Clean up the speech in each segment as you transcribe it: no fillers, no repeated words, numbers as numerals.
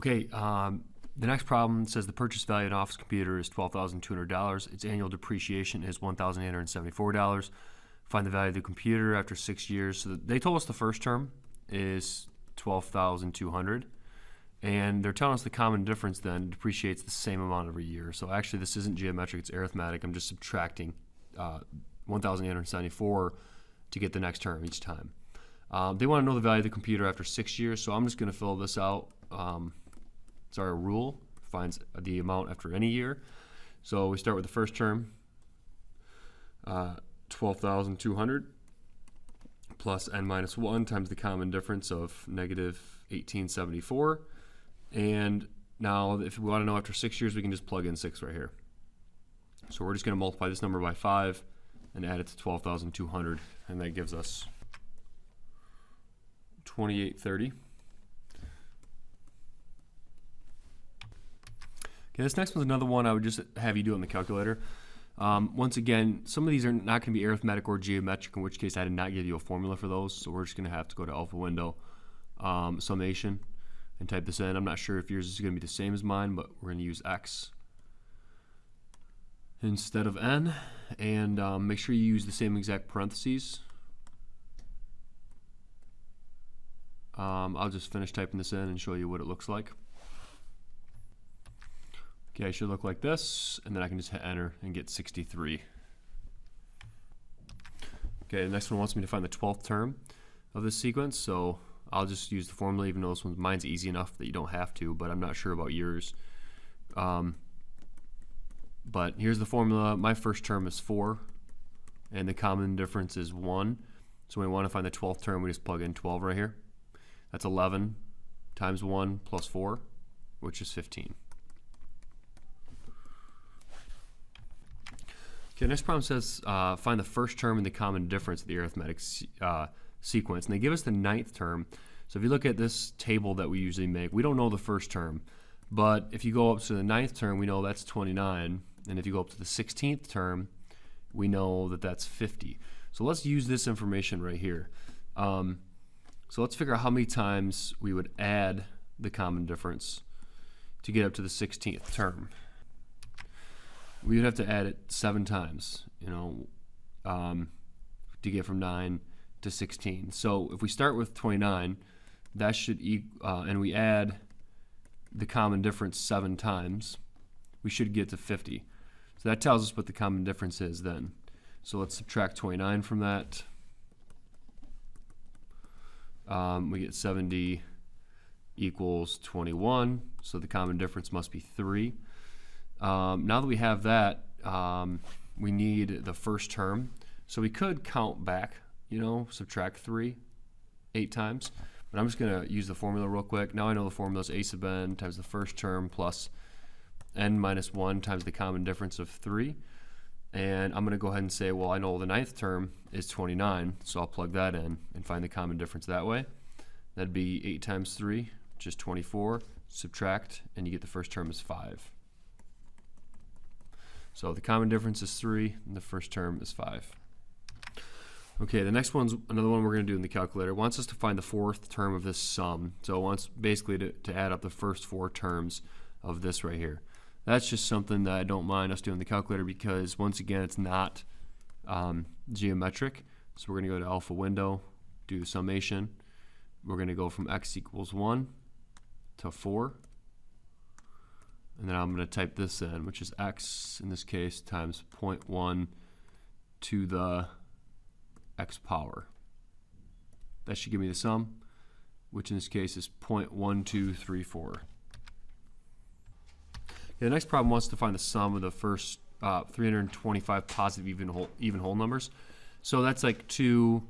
Okay, the next problem says the purchase value of an office computer is $12,200. Its annual depreciation is $1,874. Find the value of the computer after 6 years. So they told us the first term is $12,200, and they're telling us the common difference then depreciates the same amount every year. So actually this isn't geometric, it's arithmetic. I'm just subtracting 1,874 to get the next term each time. They want to know the value of the computer after 6 years, so I'm just going to fill this out. It's our rule, finds the amount after any year. So we start with the first term, 12,200 plus n minus 1 times the common difference of negative 1874. And now if we want to know after 6 years, we can just plug in 6 right here. So we're just going to multiply this number by 5 and add it to 12,200, and that gives us 2830. Okay, this next one's another one I would just have you do on the calculator. Once again, some of these are not going to be arithmetic or geometric, in which case I did not give you a formula for those, so we're just going to have to go to alpha window, summation, and type this in. I'm not sure if yours is going to be the same as mine, but we're going to use x instead of n, and make sure you use the same exact parentheses. I'll just finish typing this in and show you what it looks like. Okay, it should look like this, and then I can just hit enter and get 63. Okay, the next one wants me to find the 12th term of this sequence, so I'll just use the formula, even though this one, mine's easy enough that you don't have to, but I'm not sure about yours. But here's the formula. My first term is 4, and the common difference is 1. So when we want to find the 12th term, we just plug in 12 right here. That's 11 times 1 plus 4, which is 15. Okay, next problem says find the first term and the common difference of the arithmetic sequence. And they give us the 9th term. So if you look at this table that we usually make, we don't know the first term. But if you go up to the 9th term, we know that's 29. And if you go up to the 16th term, we know that that's 50. So let's use this information right here. So let's figure out how many times we would add the common difference to get up to the 16th term. We would have to add it 7 times, to get from 9 to 16. So if we start with 29, that should and we add the common difference 7 times, we should get to 50. So that tells us what the common difference is then. So let's subtract 29 from that. We get 70 equals 21, so the common difference must be 3. Now that we have that, we need the first term. So we could count back, subtract 3 8 times. But I'm just going to use the formula real quick. Now I know the formula is a sub n times the first term plus n minus 1 times the common difference of 3. And I'm going to go ahead and say, well, I know the 9th term is 29, so I'll plug that in and find the common difference that way. That'd be 8 times 3, which is 24. Subtract, and you get the first term is 5. So the common difference is 3, and the first term is 5. Okay, the next one's another one we're going to do in the calculator. It wants us to find the 4th term of this sum. So it wants basically to add up the first 4 terms of this right here. That's just something that I don't mind us doing in the calculator because, once again, it's not geometric. So we're going to go to alpha window, do the summation. We're going to go from x equals 1 to 4. And then I'm going to type this in, which is x, in this case, times 0.1 to the x power. That should give me the sum, which in this case is 0.1234. The next problem wants to find the sum of the first 325 positive even whole numbers. So that's like 2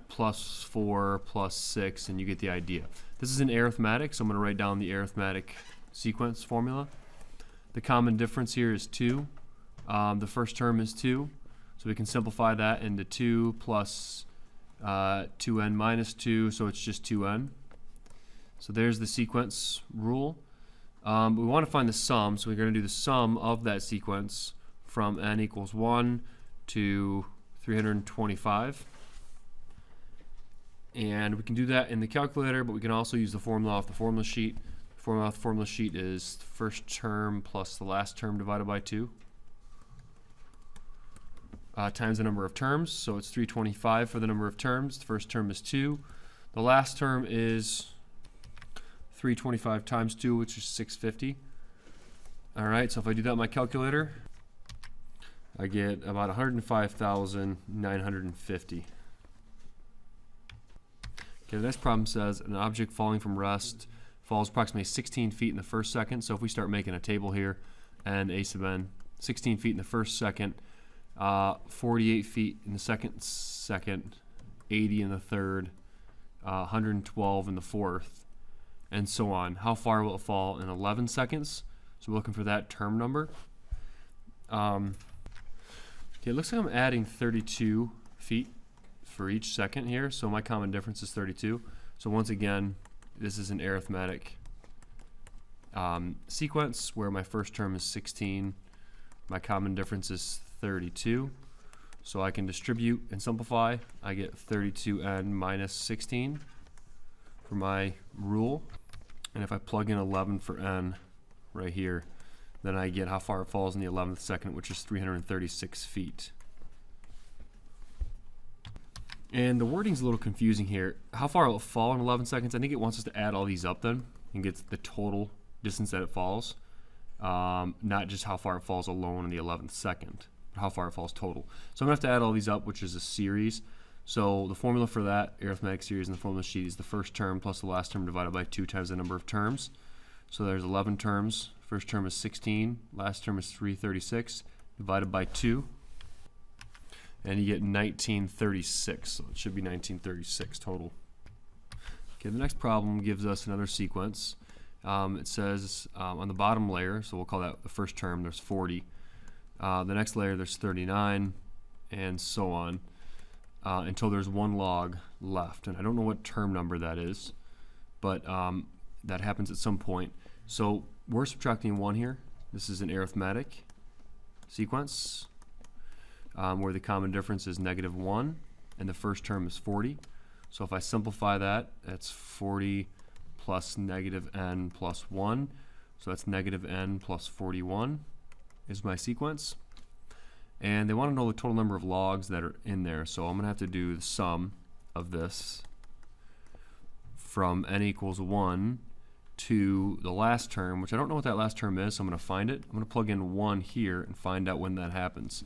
plus 4 plus 6, and you get the idea. This is an arithmetic, so I'm going to write down the arithmetic sequence formula. The common difference here is 2. The first term is 2, so we can simplify that into 2 plus 2n minus 2, so it's just 2n. So there's the sequence rule. We want to find the sum, so we're going to do the sum of that sequence from n equals 1 to 325. And we can do that in the calculator, but we can also use the formula off the formula sheet. Formula off the formula sheet is first term plus the last term divided by 2. Times the number of terms, so it's 325 for the number of terms. The first term is 2. The last term is 325 times 2, which is 650. Alright, so if I do that in my calculator, I get about 105,950. Okay, the next problem says an object falling from rest falls approximately 16 feet in the first second. So if we start making a table here, and a sub n, 16 feet in the first second, 48 feet in the second, 80 in the third, 112 in the fourth, and so on. How far will it fall in 11 seconds? So we're looking for that term number. Okay, it looks like I'm adding 32 feet for each second here, so my common difference is 32. So once again, this is an arithmetic sequence where my first term is 16, my common difference is 32. So I can distribute and simplify. I get 32n minus 16 for my rule. And if I plug in 11 for n right here, then I get how far it falls in the 11th second, which is 336 feet. And the wording's a little confusing here. How far will it fall in 11 seconds? I think it wants us to add all these up then and get the total distance that it falls. Not just how far it falls alone in the 11th second, but how far it falls total. So I'm going to have to add all these up, which is a series. So the formula for that arithmetic series in the formula sheet is the first term plus the last term divided by 2 times the number of terms. So there's 11 terms. First term is 16, last term is 336, divided by 2. And you get 1936, so it should be 1936 total. Okay, the next problem gives us another sequence. It says on the bottom layer, so we'll call that the first term, there's 40. The next layer, there's 39, and so on, until there's one log left. And I don't know what term number that is, but that happens at some point. So we're subtracting 1 here. This is an arithmetic sequence. Where the common difference is -1 and the first term is 40. So if I simplify that, that's 40 plus -n plus 1. So that's -n plus 41 is my sequence. And they want to know the total number of logs that are in there. So I'm going to have to do the sum of this from n equals 1 to the last term, which I don't know what that last term is, so I'm going to find it. I'm going to plug in 1 here and find out when that happens.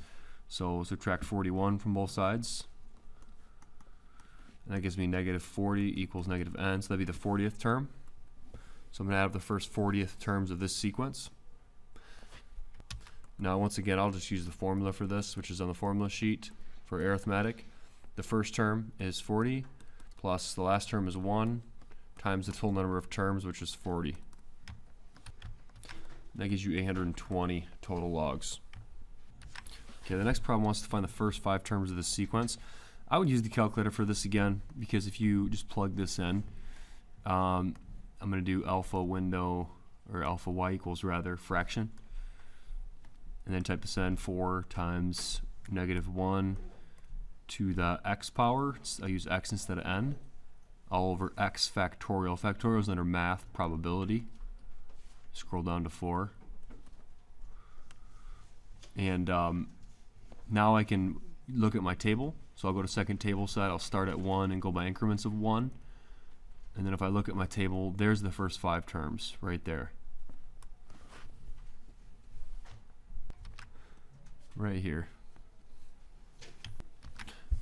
So subtract 41 from both sides. And that gives me -40 equals -n, so that'd be the 40th term. So I'm going to add up the first 40th terms of this sequence. Now once again, I'll just use the formula for this, which is on the formula sheet for arithmetic. The first term is 40, plus the last term is 1, times the total number of terms, which is 40. And that gives you 820 total logs. Okay, the next problem wants to find the first 5 terms of this sequence. I would use the calculator for this again, because if you just plug this in, I'm going to do alpha window, or alpha y equals rather, fraction. And then type this in, 4 times -1 to the x power. I use x instead of n. All over x factorial. Factorial is under math, probability. Scroll down to 4. And now I can look at my table. So I'll go to second table set. I'll start at 1 and go by increments of 1. And then if I look at my table, there's the first 5 terms right there. Right here.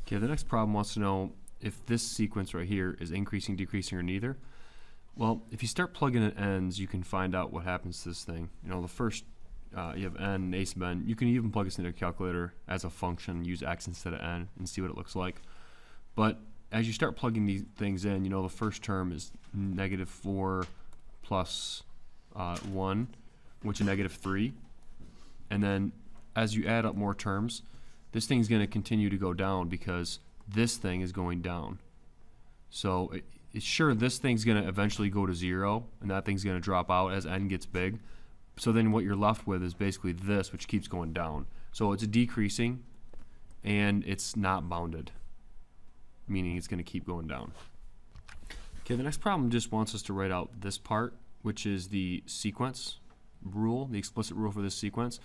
Okay, the next problem wants to know if this sequence right here is increasing, decreasing, or neither. Well, if you start plugging in n's, you can find out what happens to this thing. You know, the first you have n and a sub n. You can even plug this into a calculator as a function, use x instead of n, and see what it looks like. But as you start plugging these things in, you know the first term is -4 plus 1, which is -3. And then as you add up more terms, this thing's going to continue to go down because this thing is going down. So it's sure this thing's going to eventually go to 0, and that thing's going to drop out as n gets big. So then what you're left with is basically this, which keeps going down. So it's decreasing, and it's not bounded, meaning it's going to keep going down. Okay, the next problem just wants us to write out this part, which is the sequence rule, the explicit rule for this sequence.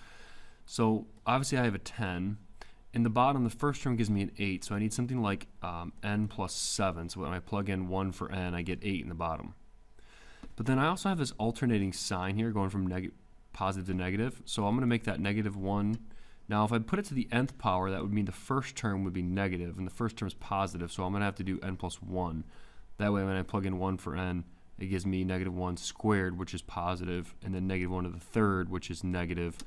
So obviously I have a 10. In the bottom, the first term gives me an 8, so I need something like n plus 7. So when I plug in 1 for n, I get 8 in the bottom. But then I also have this alternating sign here going from positive to negative, so I'm going to make that -1. Now if I put it to the nth power, that would mean the first term would be negative, and the first term is positive, so I'm going to have to do n plus 1. That way when I plug in 1 for n, it gives me -1 squared, which is positive, and then -1 to the third, which is negative,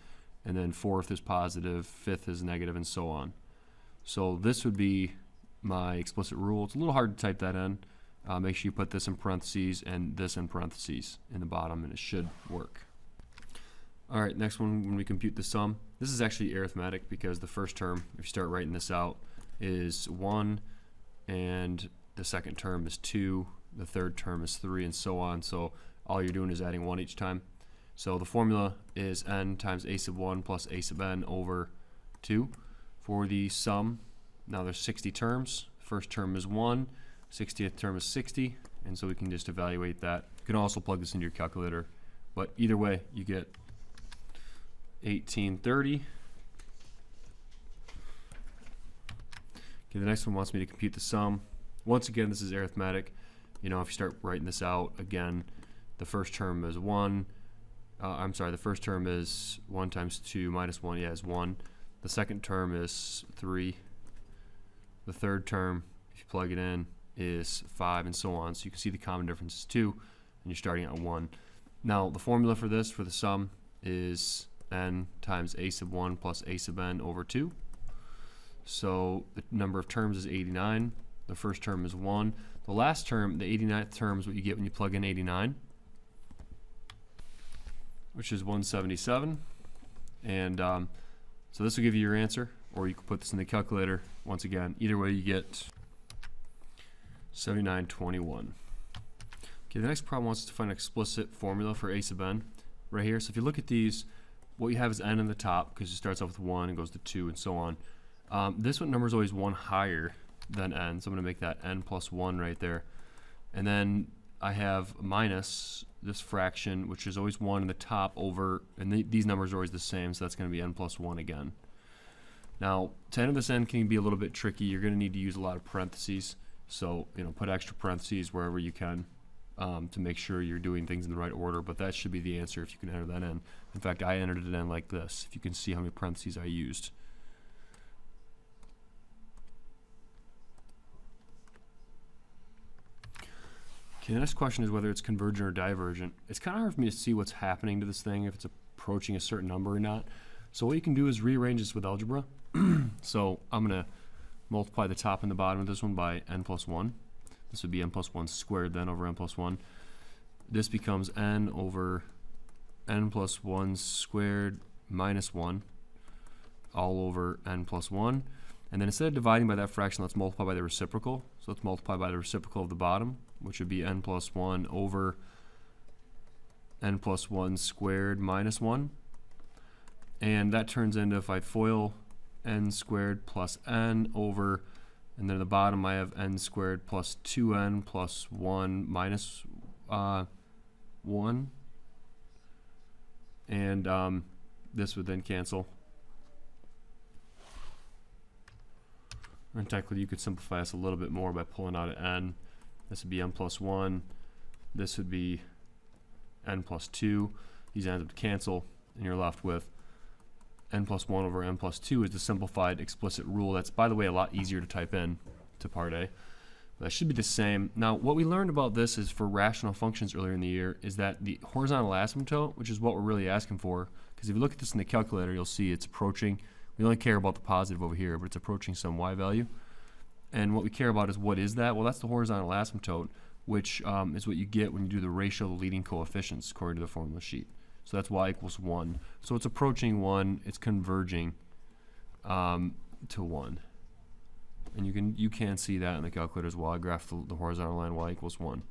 and then fourth is positive, fifth is negative, and so on. So this would be my explicit rule. It's a little hard to type that in. Make sure you put this in parentheses and this in parentheses in the bottom, and it should work. All right, next one, when we compute the sum, this is actually arithmetic because the first term, if you start writing this out, is 1, and the second term is 2, the third term is 3, and so on. So all you're doing is adding 1 each time. So the formula is n times a sub 1 plus a sub n over 2 for the sum. Now there's 60 terms. First term is 1, 60th term is 60, and so we can just evaluate that. You can also plug this into your calculator, but either way you get 1830. Okay, the next one wants me to compute the sum. Once again, this is arithmetic. You know, if you start writing this out, again, the first term is 1. The first term is 1 times 2 minus 1, is 1. The second term is 3. The third term, if you plug it in, is 5, and so on. So you can see the common difference is 2, and you're starting at 1. Now, the formula for this, for the sum, is n times a sub 1 plus a sub n over 2. So the number of terms is 89. The first term is 1. The last term, the 89th term, is what you get when you plug in 89, which is 177. And so this will give you your answer, or you can put this in the calculator. Once again, either way you get 7921. Okay, the next problem wants us to find an explicit formula for a sub n right here. So if you look at these, what you have is n in the top because it starts off with 1 and goes to 2 and so on. This one number is always 1 higher than n, so I'm going to make that n plus 1 right there. And then I have minus this fraction, which is always 1 in the top over, and these numbers are always the same, so that's going to be n plus 1 again. Now, to enter this n can be a little bit tricky. You're going to need to use a lot of parentheses, so put extra parentheses wherever you can to make sure you're doing things in the right order, but that should be the answer if you can enter that in. In fact, I entered it in like this, if you can see how many parentheses I used. Okay, the next question is whether it's convergent or divergent. It's kind of hard for me to see what's happening to this thing, if it's approaching a certain number or not. So what you can do is rearrange this with algebra. So I'm going to multiply the top and the bottom of this one by n plus 1. This would be n plus 1 squared then over n plus 1. This becomes n over n plus 1 squared minus 1 all over n plus 1. And then instead of dividing by that fraction, let's multiply by the reciprocal. So let's multiply by the reciprocal of the bottom, which would be n plus 1 over n plus 1 squared minus 1. And that turns into, if I FOIL, n squared plus n over, and then at the bottom I have n squared plus 2n plus 1 minus 1. And this would then cancel. And technically you could simplify this a little bit more by pulling out an n. This would be n plus 1. This would be n plus 2. These ends would cancel, and you're left with n plus 1 over n plus 2 is the simplified explicit rule. That's, by the way, a lot easier to type in to part A. That should be the same. Now, what we learned about this is for rational functions earlier in the year is that the horizontal asymptote, which is what we're really asking for, because if you look at this in the calculator, you'll see it's approaching. We only care about the positive over here, but it's approaching some y value. And what we care about is what is that? Well, that's the horizontal asymptote, which is what you get when you do the ratio of the leading coefficients according to the formula sheet. So that's y equals 1. So it's approaching 1. It's converging to 1. And you can see that in the calculator as well. I graphed the horizontal line y equals 1.